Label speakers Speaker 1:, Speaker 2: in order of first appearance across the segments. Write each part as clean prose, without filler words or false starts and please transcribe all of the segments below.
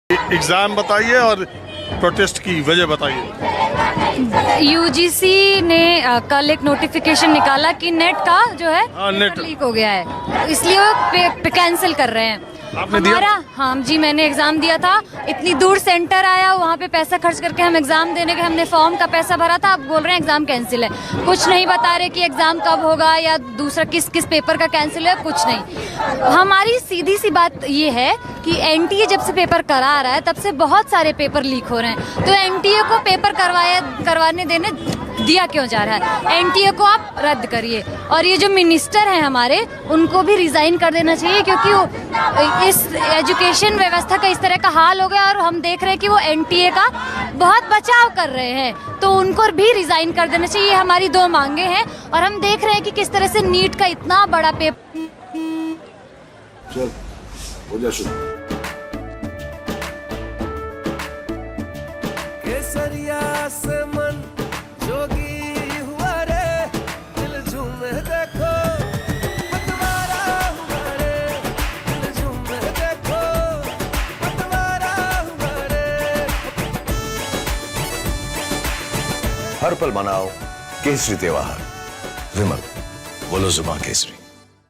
Speaker 1: Exam बताइए और protest की वजह बताइए।
Speaker 2: यूजीसी ने कल एक नोटिफिकेशन निकाला कि नेट का जो है
Speaker 1: नेट
Speaker 2: लीक हो गया है, इसलिए वो कैंसिल कर रहे हैं।
Speaker 1: आपने दिया?
Speaker 2: हाँ जी, मैंने एग्जाम दिया था। इतनी दूर सेंटर आया, वहाँ पे पैसा खर्च करके हम एग्जाम देने के, हमने फॉर्म का पैसा भरा था। अब बोल रहे हैं एग्जाम कैंसिल है। कुछ नहीं बता रहे कि एग्जाम कब होगा या दूसरा किस किस पेपर का कैंसिल है, कुछ नहीं। हमारी सीधी सी बात ये है कि एनटीए जब से पेपर करा रहा है तब से बहुत सारे पेपर लीक हो रहे हैं, तो एनटीए को पेपर करवाने देने दिया क्यों जा रहा है? एनटीए को आप रद्द करिए। और ये जो मिनिस्टर हैं हमारे, उनको भी रिजाइन कर देना चाहिए, क्योंकि इस एजुकेशन व्यवस्था का इस तरह का हाल हो गया और हम देख रहे हैं कि वो एनटीए का बहुत बचाव कर रहे हैं, तो उनको भी रिजाइन कर देना चाहिए। ये हमारी दो मांगे हैं और हम देख रहे हैं कि किस तरह से नीट का इतना बड़ा पेपर।
Speaker 3: चल हो जा शुरू।
Speaker 4: केसरिया से मन जोगी हुआ रे, दिल झूमे देखो पतवारा हुआ रे, दिल झूमे देखो पतवारा हुआ रे।
Speaker 3: हर पल मनाओ केसरी त्योहार। विमल बोलो जुबान केसरी।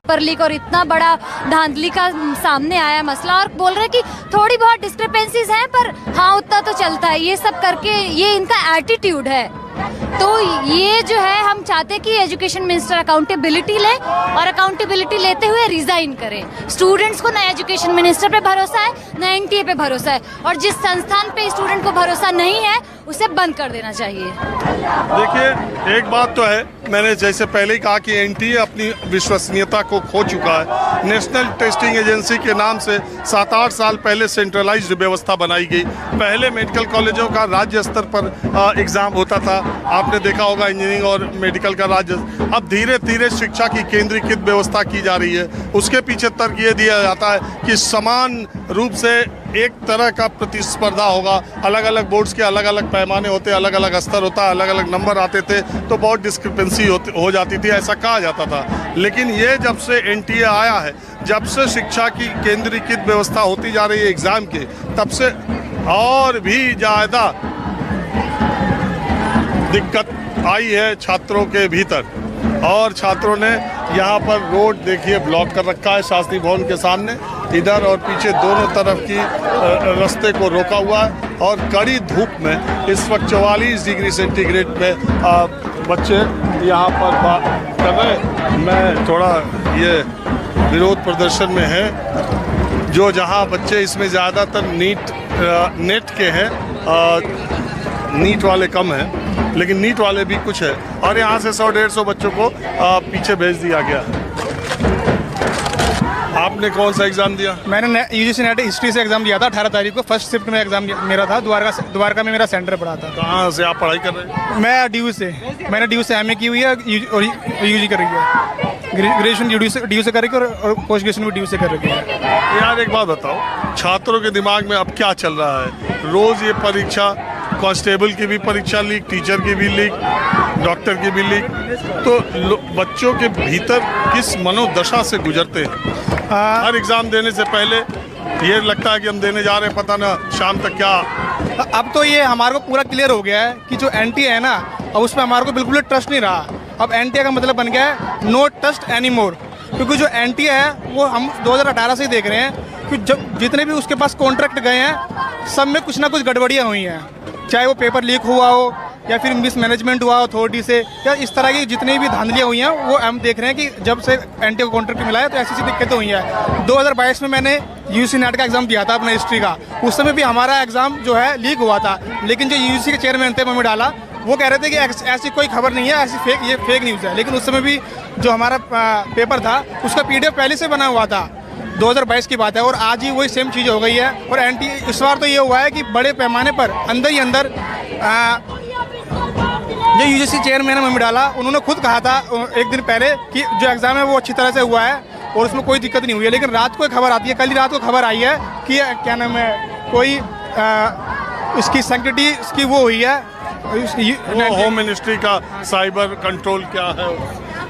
Speaker 2: पेपर लीक और इतना बड़ा धांधली का सामने आया मसला, और बोल रहे कि थोड़ी बहुत डिस्क्रिपेंसीज हैं, पर हाँ उतना तो चलता है। ये सब करके ये इनका एटीट्यूड है। तो ये जो है, हम चाहते हैं कि एजुकेशन मिनिस्टर अकाउंटेबिलिटी ले और अकाउंटेबिलिटी लेते हुए रिजाइन करें। स्टूडेंट्स को ना एजुकेशन मिनिस्टर पे भरोसा है, ना एनटीए पे भरोसा है, और जिस संस्थान पे स्टूडेंट को भरोसा नहीं है उसे बंद कर देना चाहिए।
Speaker 1: देखिए, एक बात तो है, मैंने जैसे पहले ही कहा कि एनटीए अपनी विश्वसनीयता को खो चुका है। नेशनल टेस्टिंग एजेंसी के नाम से 7-8 साल पहले सेंट्रलाइज्ड व्यवस्था बनाई गई। पहले मेडिकल कॉलेजों का राज्य स्तर पर एग्ज़ाम होता था, आपने देखा होगा, इंजीनियरिंग और मेडिकल का राज्य। अब धीरे धीरे शिक्षा की केंद्रीकृत व्यवस्था की जा रही है। उसके पीछे तर्क ये दिया जाता है कि समान रूप से एक तरह का प्रतिस्पर्धा होगा। अलग अलग बोर्ड्स के अलग अलग पैमाने होते, अलग अलग स्तर होता, अलग अलग नंबर आते थे, तो बहुत डिस्क्रिपेंसी हो जाती थी, ऐसा कहा जाता था। लेकिन ये जब से एनटीए आया है, जब से शिक्षा की केंद्रीकृत व्यवस्था होती जा रही है एग्ज़ाम की, तब से और भी ज़्यादा दिक्कत आई है छात्रों के भीतर। और छात्रों ने यहाँ पर रोड देखिए ब्लॉक कर रखा है, शास्त्री भवन के सामने, इधर और पीछे दोनों तरफ की रास्ते को रोका हुआ है। और कड़ी धूप में इस वक्त 44 डिग्री सेंटीग्रेड पे बच्चे यहाँ पर कर रहे हैं। मैं थोड़ा ये विरोध प्रदर्शन में है, जो जहाँ बच्चे, इसमें ज़्यादातर नेट के हैं, नीट वाले कम हैं, लेकिन नीट वाले भी कुछ है। और यहाँ से 100-150 बच्चों को पीछे भेज दिया गया। आपने कौन सा एग्ज़ाम दिया?
Speaker 5: मैंने यूजीसी नेट हिस्ट्री से एग्ज़ाम दिया था 18 तारीख को। फर्स्ट शिफ्ट में एग्ज़ाम मेरा था, द्वारका में मेरा सेंटर पड़ा था।
Speaker 1: कहाँ से आप पढ़ाई कर रहे हैं?
Speaker 5: मैं डीयू से, मैंने डीयू से एमए की हुई है और यूजी कर रही है। ग्रेजुएशन डीयू से कर रही है और पोस्ट ग्रेजुएशन भी डीयू से कर रही है।
Speaker 1: यार एक बात बताओ, छात्रों के दिमाग में अब क्या चल रहा है? रोज़ ये परीक्षा, कांस्टेबल की भी परीक्षा लीक, टीचर की भी लीक, डॉक्टर की भी लीक, तो बच्चों के भीतर किस मनोदशा से गुजरते हैं? हर एग्ज़ाम देने से पहले ये लगता है कि हम देने जा रहे हैं, पता ना शाम तक क्या।
Speaker 5: अब तो ये हमारे को पूरा क्लियर हो गया है कि जो एनटीए है ना, अब उस पर हमारे को बिल्कुल ट्रस्ट नहीं रहा। अब एनटीए का मतलब बन गया है नो ट्रस्ट एनी मोर, क्योंकि जो एनटीए है वो हम 2018 से ही देख रहे हैं कि जब जितने भी उसके पास कॉन्ट्रैक्ट गए हैं, सब में कुछ ना कुछ गड़बड़ियाँ हुई हैं। चाहे वो पेपर लीक हुआ हो या फिर मिसमैनेजमेंट हुआ अथॉरिटी से, या इस तरह की जितनी भी धांधलियाँ हुई हैं, वो हम देख रहे हैं कि जब से एनटीए को कॉन्ट्रैक्ट मिला है तो ऐसी दिक्कतें हुई हैं। 2022 में मैंने यूजीसी नेट का एग्ज़ाम दिया था अपना हिस्ट्री का। उस समय भी हमारा एग्ज़ाम जो है लीक हुआ था, लेकिन जो यूजीसी के चेयरमैन थे मम्मी डाला, वो कह रहे थे कि ऐसी कोई खबर नहीं है, ये फेक न्यूज़ है। लेकिन उस समय भी जो हमारा पेपर था उसका PDF पहले से बना हुआ था, 2022 की बात है, और आज ही वही सेम चीज़ हो गई है। और एनटीए इस बार तो ये हुआ है कि बड़े पैमाने पर अंदर ही अंदर जो यूजीसी चेयरमैन मम्मी डाला, उन्होंने खुद कहा था एक दिन पहले कि जो एग्ज़ाम है वो अच्छी तरह से हुआ है और उसमें कोई दिक्कत नहीं हुई है। लेकिन रात को खबर आती है, कल ही रात को खबर आई है कि क्या नाम है, कोई इसकी सैंक्टिटी इसकी वो हुई है,
Speaker 1: होम मिनिस्ट्री का साइबर कंट्रोल क्या है,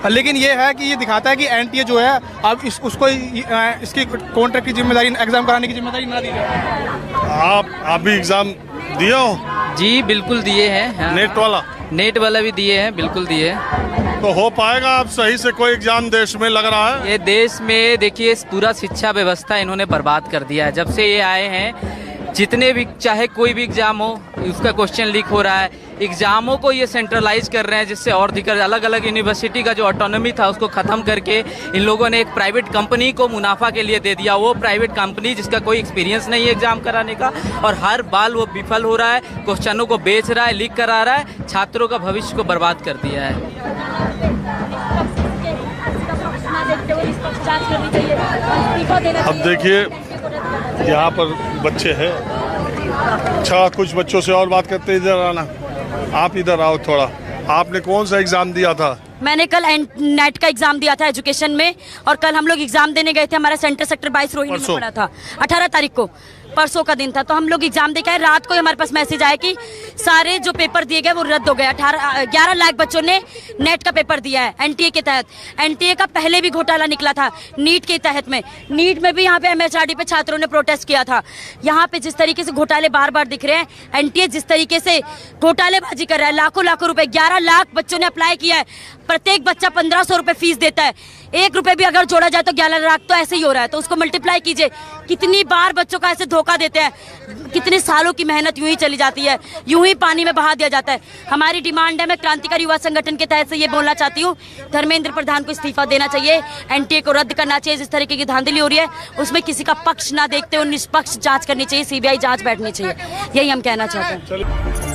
Speaker 5: लेकिन ये है कि ये दिखाता है कि एनटीए जो है अब उसको इसकी कॉन्ट्रैक्ट की जिम्मेदारी, एग्जाम कराने की जिम्मेदारी ना दी जाए।
Speaker 1: आप अभी एग्जाम दिए हो?
Speaker 6: जी बिल्कुल दिए हैं। हाँ।
Speaker 1: नेट वाला
Speaker 6: भी दिए हैं, बिल्कुल दिए हैं।
Speaker 1: तो हो पाएगा आप सही से कोई एग्जाम देश में लग रहा है?
Speaker 6: ये देश में देखिए पूरा शिक्षा व्यवस्था इन्होंने बर्बाद कर दिया है। जब से ये आए हैं जितने भी चाहे कोई भी एग्जाम हो उसका क्वेश्चन लीक हो रहा है। एग्जामों को ये सेंट्रलाइज कर रहे हैं जिससे और दिक्कत, अलग अलग यूनिवर्सिटी का जो ऑटोनॉमी था उसको ख़त्म करके इन लोगों ने एक प्राइवेट कंपनी को मुनाफा के लिए दे दिया। वो प्राइवेट कंपनी जिसका कोई एक्सपीरियंस नहीं है एग्जाम कराने का, और हर बार वो विफल हो रहा है, क्वेश्चनों को बेच रहा है, लीक करा रहा है, छात्रों का भविष्य को बर्बाद कर दिया है।
Speaker 1: अब देखिए यहाँ पर बच्चे हैं। अच्छा, कुछ बच्चों से और बात करते, इधर आना, आप इधर आओ थोड़ा। आपने कौन सा एग्जाम दिया था?
Speaker 7: मैंने कल नेट का एग्जाम दिया था एजुकेशन में, और कल हम लोग एग्जाम देने गए थे। हमारा सेक्टर 22 रोहिणी में पड़ा था। 18 तारीख को, परसों का दिन था। तो हम लोग एग्जाम देके आए। रात को हमारे पास मैसेज आया कि सारे जो पेपर दिए गए वो रद्द हो गए। 11 लाख बच्चों ने नेट का पेपर दिया है एनटीए के तहत। एनटीए का पहले भी घोटाला निकला था नीट के तहत में। नीट में भी यहाँ पे एमएचआरडी पे छात्रों ने प्रोटेस्ट किया था। यहाँ पे जिस तरीके से घोटाले बार बार दिख रहे हैं, एनटीए जिस तरीके से घोटालेबाजी कर रहा है, लाखों लाखों रुपए, 11 लाख बच्चों ने अप्लाई किया है। प्रत्येक बच्चा 1500 रुपए फीस देता है। 1 रुपए भी अगर जोड़ा जाए तो 11 लाख तो ऐसे ही हो रहा है। तो उसको मल्टीप्लाई कीजिए, कितनी बार बच्चों का ऐसे धोखा देते हैं। कितने सालों की मेहनत यूं ही चली जाती है, यूं ही पानी में बहा दिया जाता है। हमारी डिमांड है, मैं क्रांतिकारी युवा संगठन के तहत से ये बोलना चाहती हूँ, धर्मेंद्र प्रधान को इस्तीफा देना चाहिए, एनटीए को रद्द करना चाहिए। जिस तरीके की धांधली हो रही है उसमें किसी का पक्ष ना देखते हुए निष्पक्ष जांच करनी चाहिए, सीबीआई जांच बैठनी चाहिए। यही हम कहना चाहते हैं।